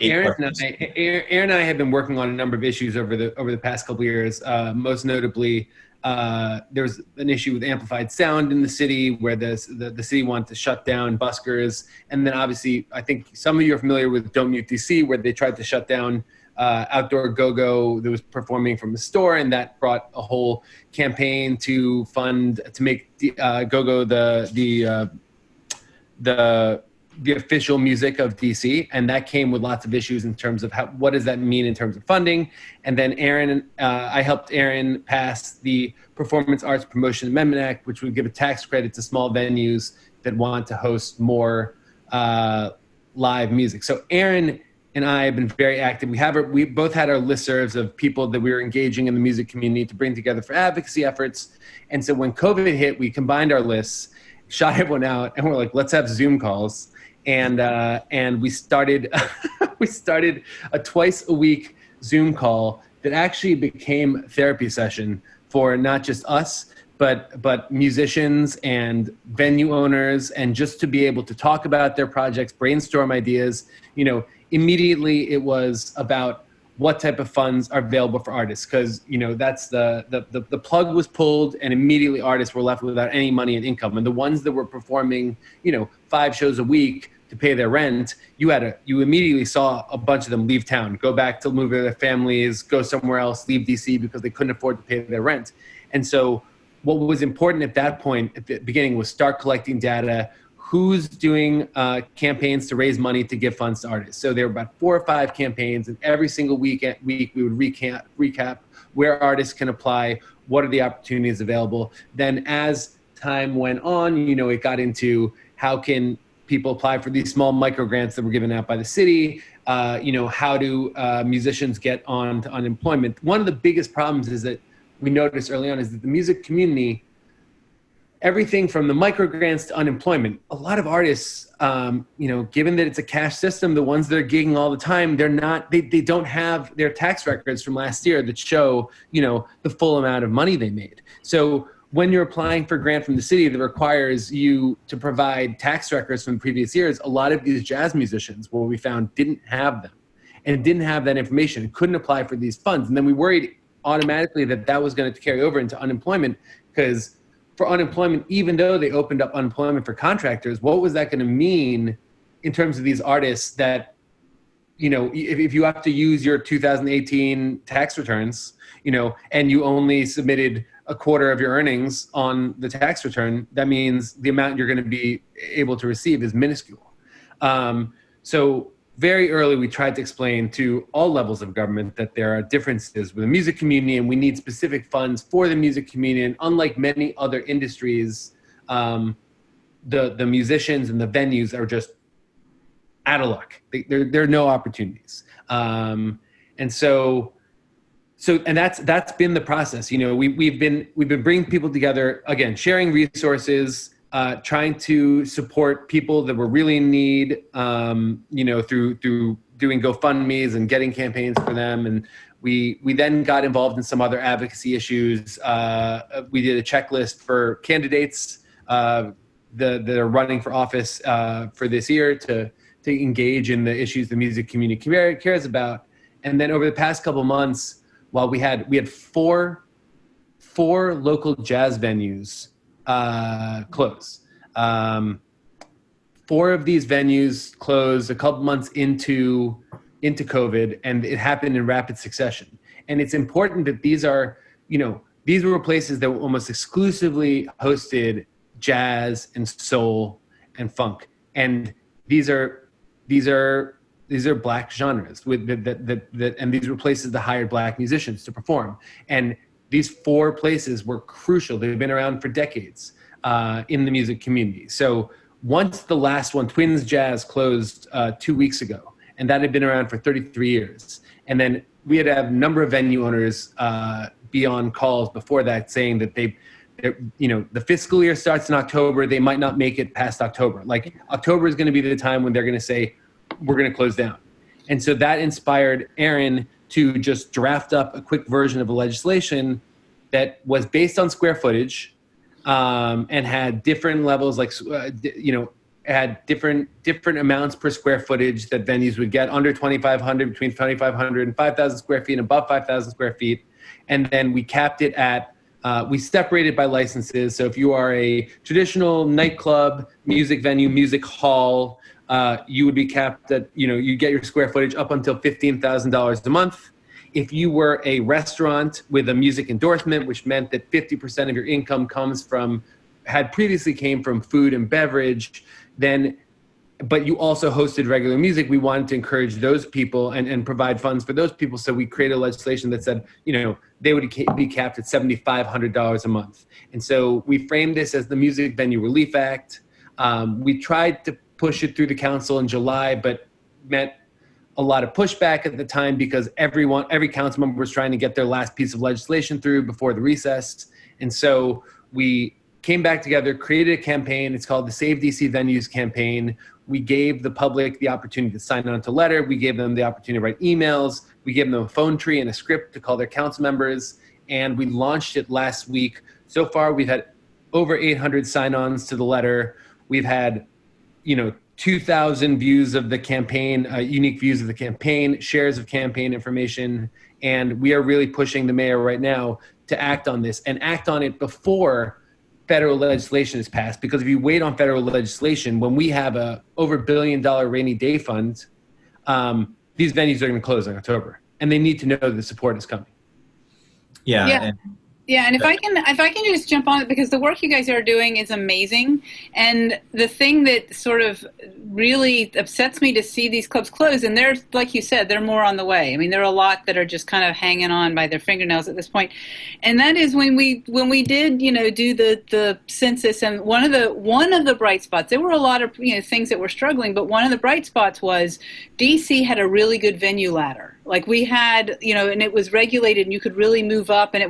[SPEAKER 5] Aaron and I have been working on a number of issues over the past couple of years. Most notably, there was an issue with amplified sound in the city, where the city wanted to shut down buskers, and then obviously I think some of you are familiar with Don't Mute DC, where they tried to shut down outdoor go-go that was performing from a store, and that brought a whole campaign to make go-go the official music of DC, and that came with lots of issues in terms of what does that mean in terms of funding. And then I helped Aaron pass the Performance Arts Promotion Amendment Act, which would give a tax credit to small venues that want to host more live music. So Aaron and I have been very active. We both had our listservs of people that we were engaging in the music community to bring together for advocacy efforts. And so when COVID hit, we combined our lists, shot everyone out, and we're like, let's have Zoom calls. And we started a twice a week Zoom call that actually became a therapy session for not just us, but musicians and venue owners, and just to be able to talk about their projects, brainstorm ideas. Immediately it was about what type of funds are available for artists, because that's the plug was pulled, and immediately artists were left without any money and income. And the ones that were performing 5 shows a week to pay their rent, you immediately saw a bunch of them leave town, go back to move with their families, go somewhere else, leave DC because they couldn't afford to pay their rent. And so what was important at that point, at the beginning, was start collecting data. Who's doing campaigns to raise money to give funds to artists? So there were about 4 or 5 campaigns, and every single week we would recap where artists can apply, what are the opportunities available. Then as time went on, it got into how can people apply for these small micro grants that were given out by the city. How do musicians get on to unemployment? One of the biggest problems is that we noticed early on is that the music community, everything from the micro grants to unemployment, a lot of artists, given that it's a cash system, the ones that are gigging all the time, they don't have their tax records from last year that show, the full amount of money they made. So when you're applying for a grant from the city that requires you to provide tax records from previous years, a lot of these jazz musicians, what we found, didn't have them and didn't have that information and couldn't apply for these funds. And then we worried automatically that was going to carry over into unemployment, because for unemployment, even though they opened up unemployment for contractors, what was that going to mean in terms of these artists that, if you have to use your 2018 tax returns, and you only submitted a quarter of your earnings on the tax return, that means the amount you're going to be able to receive is minuscule. So very early, we tried to explain to all levels of government that there are differences with the music community, and we need specific funds for the music community. And unlike many other industries, the musicians and the venues are just out of luck. There are no opportunities. And that's been the process. We've been bringing people together, again, sharing resources, trying to support people that were really in need, through doing GoFundMes and getting campaigns for them. And we then got involved in some other advocacy issues. We did a checklist for candidates that are running for office for this year to engage in the issues the music community cares about. And then over the past couple months, while we had 4 local jazz venues close. 4 of these venues closed a couple months into COVID, and it happened in rapid succession. And it's important that these were places that were almost exclusively hosted jazz and soul and funk. And these are Black genres and these were places that hired Black musicians to perform. And these 4 places were crucial. They've been around for decades in the music community. So once the last one, Twins Jazz, closed 2 weeks ago, and that had been around for 33 years. And then we had to have a number of venue owners be on calls before that saying that the fiscal year starts in October. They might not make it past October. Like October is going to be the time when they're going to say, we're going to close down. And so that inspired Aaron to just draft up a quick version of a legislation that was based on square footage and had different levels, had different amounts per square footage that venues would get under 2,500, between 2,500 and 5,000 square feet, and above 5,000 square feet. And then we capped it at, we separated by licenses. So if you are a traditional nightclub, music venue, music hall, you would be capped at, you get your square footage up until $15,000 a month. If you were a restaurant with a music endorsement, which meant that 50% of your income had previously came from food and beverage, but you also hosted regular music, we wanted to encourage those people and provide funds for those people. So we created legislation that said, they would be capped at $7,500 a month. And so we framed this as the Music Venue Relief Act. We tried to push it through the council in July, but met a lot of pushback at the time because every council member was trying to get their last piece of legislation through before the recess. And so we came back together, created a campaign. It's called the Save DC Venues campaign. We gave the public the opportunity to sign on to letter. We gave them the opportunity to write emails. We gave them a phone tree and a script to call their council members. And we launched it last week. So far, we've had over 800 sign-ons to the letter. We've had, 2,000 views of the campaign, unique views of the campaign, shares of campaign information. And we are really pushing the mayor right now to act on this and act on it before federal legislation is passed. Because if you wait on federal legislation, when we have a over $1 billion rainy day fund, these venues are going to close in October, and they need to know the support is coming.
[SPEAKER 4] Yeah. And if I can just jump on it, because the work you guys are doing is amazing. And the thing that sort of really upsets me to see these clubs close, and they're, like you said, they're more on the way. I mean, there are a lot that are just kind of hanging on by their fingernails at this point. And that is when we did, do the census, and one of the bright spots, there were a lot of things that were struggling, but one of the bright spots was DC had a really good venue ladder. Like we had, and it was regulated and you could really move up, and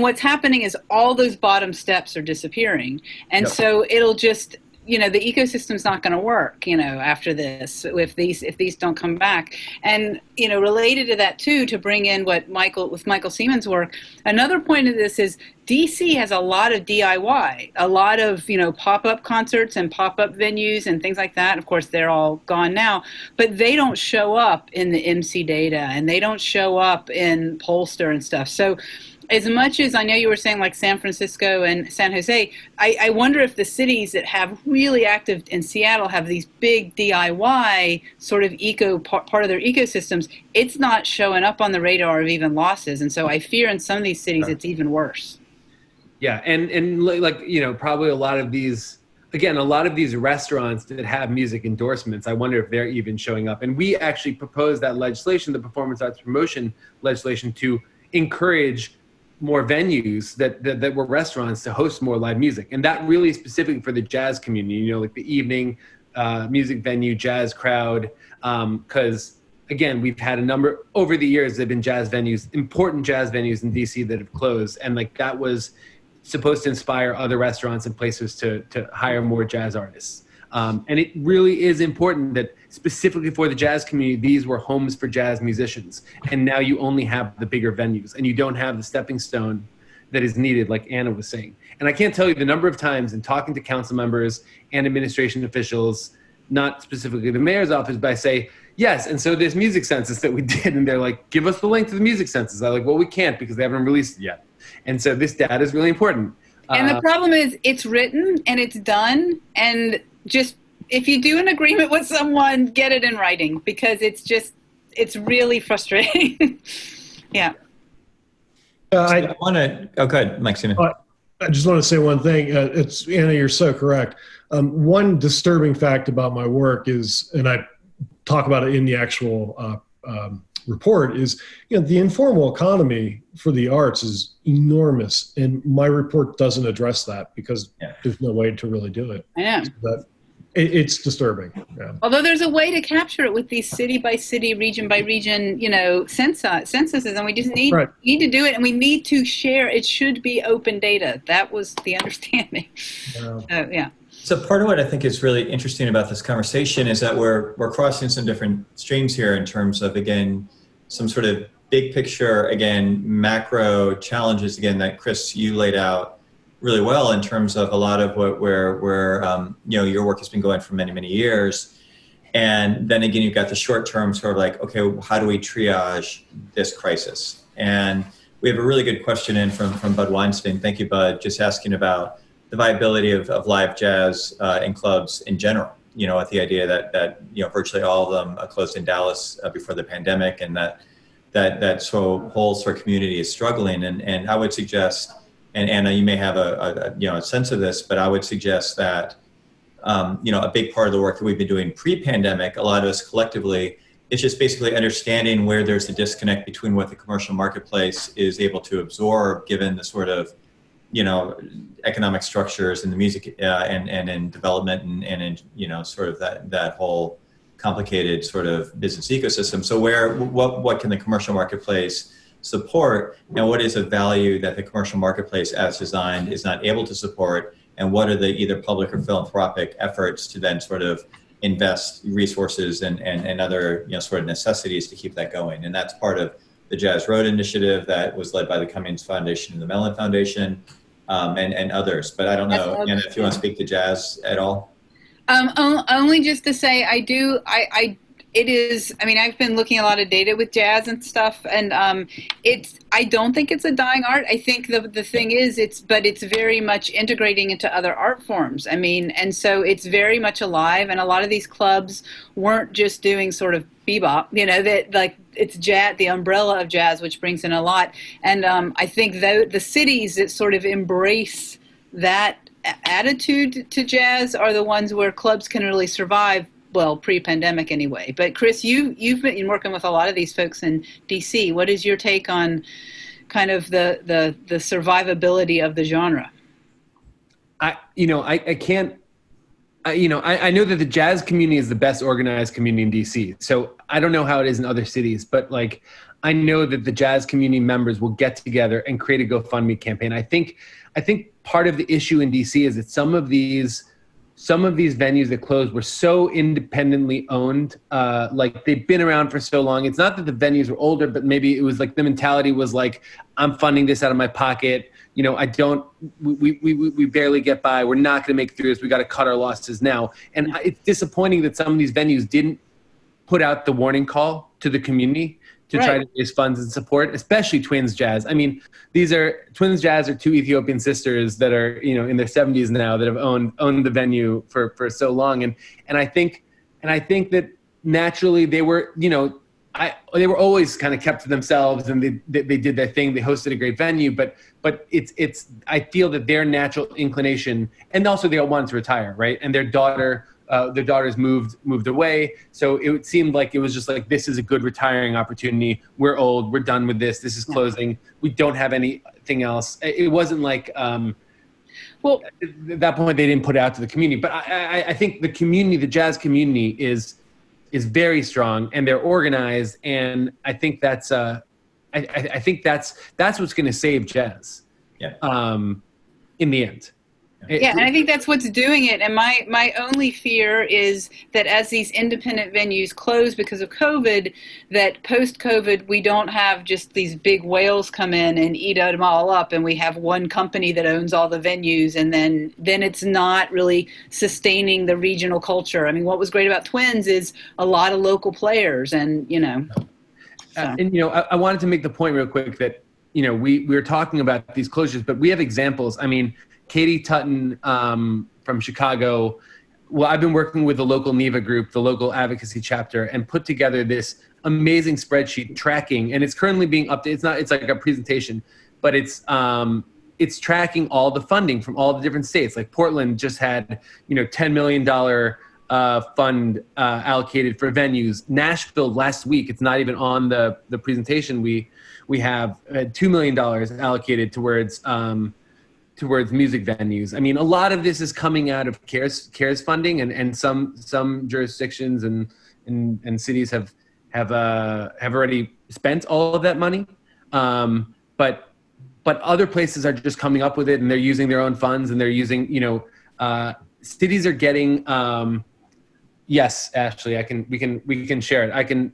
[SPEAKER 4] what's happening is all those bottom steps are disappearing. And so it'll just, the ecosystem's not going to work, after this, if these don't come back. And, related to that too, to bring in with Michael Seman's work, another point of this is DC has a lot of DIY, a lot of, pop-up concerts and pop-up venues and things like that. Of course, they're all gone now, but they don't show up in the MC data, and they don't show up in Pollster and stuff. So as much as I know you were saying like San Francisco and San Jose, I wonder if the cities that have really active, in Seattle, have these big DIY sort of part of their ecosystems, it's not showing up on the radar of even losses. And so I fear in some of these cities it's even worse.
[SPEAKER 5] Yeah, and probably a lot of these restaurants that have music endorsements, I wonder if they're even showing up. And we actually proposed that legislation, the Performance Arts Promotion legislation, to encourage more venues that were restaurants to host more live music. And that really specifically for the jazz community, like the evening music venue, jazz crowd. Because again, we've had a number over the years, there've been jazz venues, important jazz venues in DC that have closed. And that was supposed to inspire other restaurants and places to hire more jazz artists. And it really is important that specifically for the jazz community, these were homes for jazz musicians. And now you only have the bigger venues, and you don't have the stepping stone that is needed, like Anna was saying. And I can't tell you the number of times in talking to council members and administration officials, not specifically the mayor's office, but I say, yes, and so this music census that we did, and they're like, give us the link to the music census. I'm like, well, we can't because they haven't released it yet. And so this data is really important.
[SPEAKER 4] And the problem is it's written and it's done, and just if you do an agreement with someone, get it in writing, because it's really frustrating. Yeah.
[SPEAKER 1] I want to, go ahead, Mike Seman.
[SPEAKER 3] I just want to say one thing. Anna, you're so correct. One disturbing fact about my work is, and I talk about it in the actual report, is the informal economy for the arts is enormous, and my report doesn't address that because there's no way to really do it.
[SPEAKER 4] Yeah.
[SPEAKER 3] It's disturbing. Yeah.
[SPEAKER 4] Although there's a way to capture it with these city by city, region by region, censuses, and we just need to do it, and we need to share. It should be open data. That was the understanding. Yeah.
[SPEAKER 1] So part of what I think is really interesting about this conversation is that we're crossing some different streams here in terms of, again, some sort of big picture, again, macro challenges, again, that Chris, you laid out really well in terms of a lot of where your work has been going for many, many years. And then again, you've got the short term sort of like, okay, how do we triage this crisis? And we have a really good question in from Bud Weinstein. Thank you, Bud, just asking about the viability of live jazz in clubs in general, with the idea that virtually all of them closed in Dallas before the pandemic, and that whole sort of community is struggling. And I would suggest, and Anna, you may have a sense of this, but I would suggest that a big part of the work that we've been doing pre-pandemic, a lot of us collectively, is just basically understanding where there's a disconnect between what the commercial marketplace is able to absorb, given the sort of economic structures in the music and in development and in sort of that whole complicated sort of business ecosystem. So what can the commercial marketplace support, and what is a value that the commercial marketplace as designed is not able to support, and what are the either public or philanthropic efforts to then sort of invest resources and other sort of necessities to keep that going. And that's part of the Jazz Road initiative that was led by the Cummings Foundation and the Mellon Foundation and others. But I don't know, Anna, if you want to speak to jazz at all.
[SPEAKER 4] Only just to say I've been looking at a lot of data with jazz and stuff, and I don't think it's a dying art. I think the thing is it's very much integrating into other art forms. And so it's very much alive, and a lot of these clubs weren't just doing sort of bebop, that like it's jazz, the umbrella of jazz, which brings in a lot. And I think the cities that sort of embrace that attitude to jazz are the ones where clubs can really survive. Well, pre-pandemic anyway. But Chris, you've been working with a lot of these folks in DC. What is your take on kind of the survivability of the genre?
[SPEAKER 5] I know that the jazz community is the best organized community in DC. So I don't know how it is in other cities, but like I know that the jazz community members will get together and create a GoFundMe campaign. I think part of the issue in DC is that some of these venues that closed were so independently owned, like they've been around for so long. It's not that the venues were older, but maybe it was like the mentality was like, I'm funding this out of my pocket. We barely get by. We're not going to make it through this. We got to cut our losses now. And it's disappointing that some of these venues didn't put out the warning call to the community to try to raise funds and support, especially Twins Jazz. Twins Jazz are two Ethiopian sisters that are, in their 70s now that have owned the venue for so long. And I think that naturally they were, they were always kind of kept to themselves, and they did their thing. They hosted a great venue, but I feel that their natural inclination, and also they all wanted to retire, right? And their daughters moved away. So it seemed like it was just like, this is a good retiring opportunity. We're old. We're done with this. This is closing. We don't have anything else. It wasn't like, at that point they didn't put it out to the community. But I think the community, the jazz community is very strong, and they're organized. And I think that's what's going to save jazz. In the end.
[SPEAKER 4] Yeah, and I think that's what's doing it. And my only fear is that as these independent venues close because of COVID, that post-COVID we don't have just these big whales come in and eat them all up, and we have one company that owns all the venues, and then it's not really sustaining the regional culture. What was great about Twins is a lot of local players, and
[SPEAKER 5] I wanted to make the point real quick that we were talking about these closures, but we have examples. Katie Tutton from Chicago. Well, I've been working with the local NEVA group, the local advocacy chapter, and put together this amazing spreadsheet tracking, and it's currently being updated. It's like a presentation, but it's tracking all the funding from all the different states. Like Portland just had, $10 million fund allocated for venues. Nashville last week, it's not even on the presentation. We have $2 million allocated towards towards music venues. I mean, a lot of this is coming out of CARES funding, and some jurisdictions and cities have already spent all of that money. But other places are just coming up with it, and they're using their own funds, and they're using, cities are getting. Yes, Ashley, we can share it. I can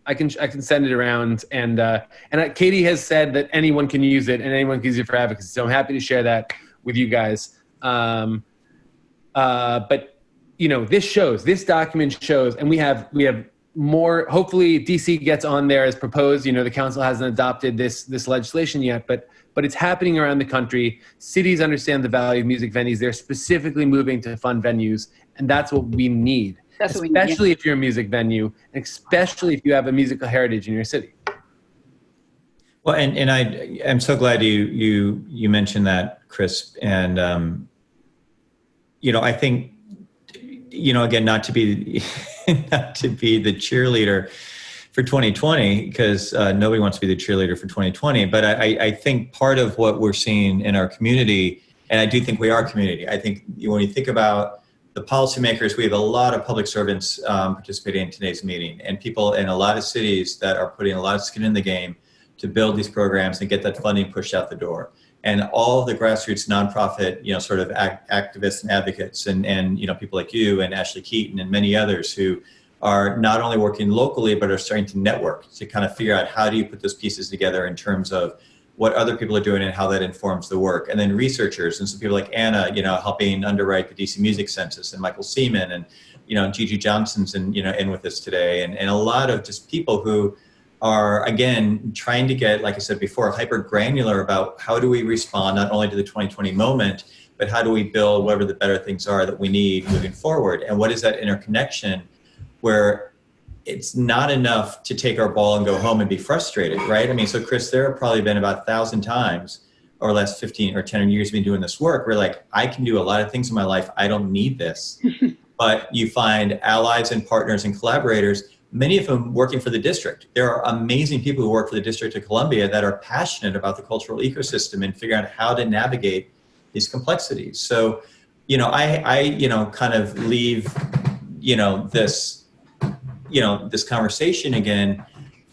[SPEAKER 5] send it around, and Katie has said that anyone can use it and anyone can use it for advocacy. So I'm happy to share that with you guys. But this document shows, and we have more. Hopefully, DC gets on there as proposed. The council hasn't adopted this legislation yet, but it's happening around the country. Cities understand the value of music venues. They're specifically moving to fund venues, and that's what we need. Especially if you're a music venue, and especially if you have a musical heritage in your city.
[SPEAKER 1] Well, and I'm so glad you mentioned that, Chris. And I think again, not to be the cheerleader for 2020, because nobody wants to be the cheerleader for 2020. But I think part of what we're seeing in our community, and I do think we are a community. I think when you think about the policymakers, we have a lot of public servants participating in today's meeting, and people in a lot of cities that are putting a lot of skin in the game to build these programs and get that funding pushed out the door. And all the grassroots nonprofit, sort of activists and advocates, and people like you and Ashley Keaton and many others who are not only working locally, but are starting to network to kind of figure out how do you put those pieces together in terms of what other people are doing and how that informs the work. And then researchers, and so people like Anna, helping underwrite the DC Music Census, and Michael Seman, and, Gigi Johnson's in with us today. And a lot of just people who are, again, trying to get, like I said before, hyper granular about how do we respond not only to the 2020 moment, but how do we build whatever the better things are that we need moving forward. And what is that interconnection where it's not enough to take our ball and go home and be frustrated, right? I mean, so Chris, there have probably been about 1,000 times over the last 15 or 10 years been doing this work where I can do a lot of things in my life. I don't need this. But you find allies and partners and collaborators, many of them working for the district. There are amazing people who work for the District of Columbia that are passionate about the cultural ecosystem and figuring out how to navigate these complexities. So, I kind of leave, this conversation again,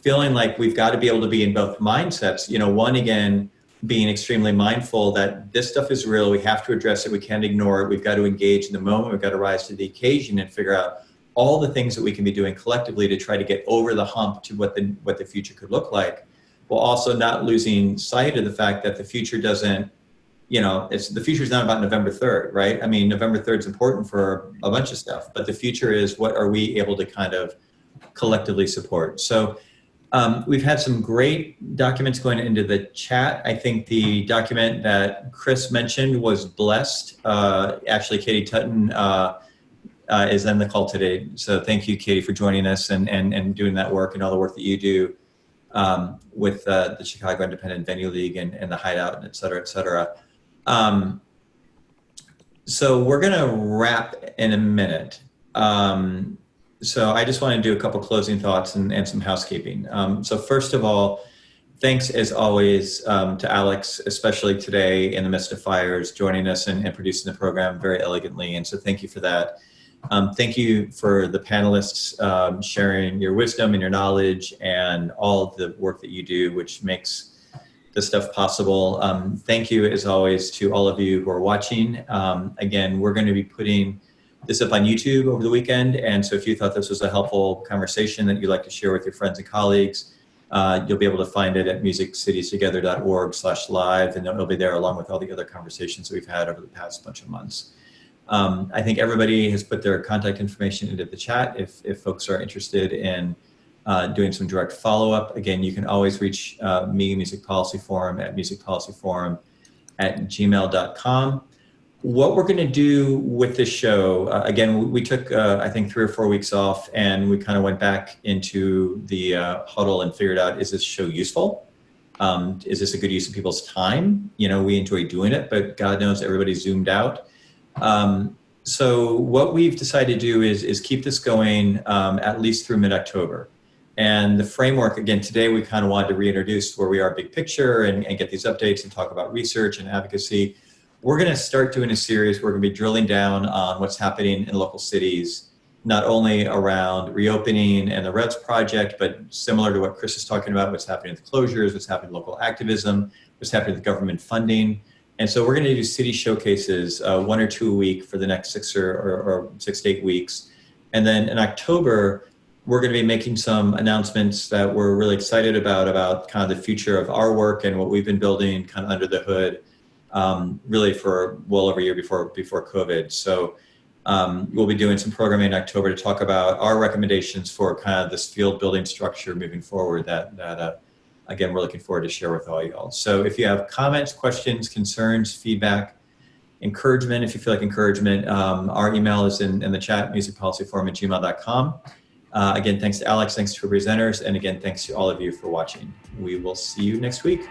[SPEAKER 1] feeling like we've got to be able to be in both mindsets. One, again, being extremely mindful that this stuff is real. We have to address it. We can't ignore it. We've got to engage in the moment. We've got to rise to the occasion and figure out all the things that we can be doing collectively to try to get over the hump to what the future could look like, while also not losing sight of the fact that the future doesn't, the future is not about November 3rd, right? I mean, November 3rd is important for a bunch of stuff, but the future is what are we able to kind of collectively support. So we've had some great documents going into the chat. I think the document that Chris mentioned was blessed. Actually, Katie Tutton is on the call today. So thank you, Katie, for joining us and doing that work and all the work that you do with the Chicago Independent Venue League and the Hideout, and et cetera, et cetera. So we're going to wrap in a minute. So I just want to do a couple closing thoughts and some housekeeping. So first of all, thanks as always to Alex, especially today in the midst of fires, joining us and producing the program very elegantly. And so thank you for that. Thank you for the panelists sharing your wisdom and your knowledge and all of the work that you do, which makes this stuff possible. Thank you, as always, to all of you who are watching. Again, we're going to be putting this up on YouTube over the weekend. And so if you thought this was a helpful conversation that you'd like to share with your friends and colleagues, you'll be able to find it at musiccitiestestogether.org/live, and it'll be there along with all the other conversations that we've had over the past bunch of months. I think everybody has put their contact information into the chat if folks are interested in doing some direct follow-up. Again, you can always reach me, Music Policy Forum, at musicpolicyforum@gmail.com. What we're going to do with this show, again, we took, I think, 3 or 4 weeks off, and we kind of went back into the huddle and figured out, is this show useful? Is this a good use of people's time? We enjoy doing it, but God knows everybody's zoomed out. So what we've decided to do is keep this going at least through mid-October. And the framework, again, today we kind of wanted to reintroduce where we are big picture and get these updates and talk about research and advocacy. we're going to start doing a series. We're going to be drilling down on what's happening in local cities, not only around reopening and the REVS project, but similar to what Chris is talking about, what's happening with closures, what's happening with local activism, what's happening with government funding. And so we're going to do city showcases 1 or 2 a week for the next 6 or 6 to 8 weeks. And then in October, we're going to be making some announcements that we're really excited about kind of the future of our work and what we've been building kind of under the hood, really for well over a year before COVID. So we'll be doing some programming in October to talk about our recommendations for kind of this field building structure moving forward that again, we're looking forward to share with all y'all. So if you have comments, questions, concerns, feedback, encouragement, if you feel like encouragement, our email is in the chat, musicpolicyforum@gmail.com. Again, thanks to Alex, thanks to our presenters, and again, thanks to all of you for watching. We will see you next week.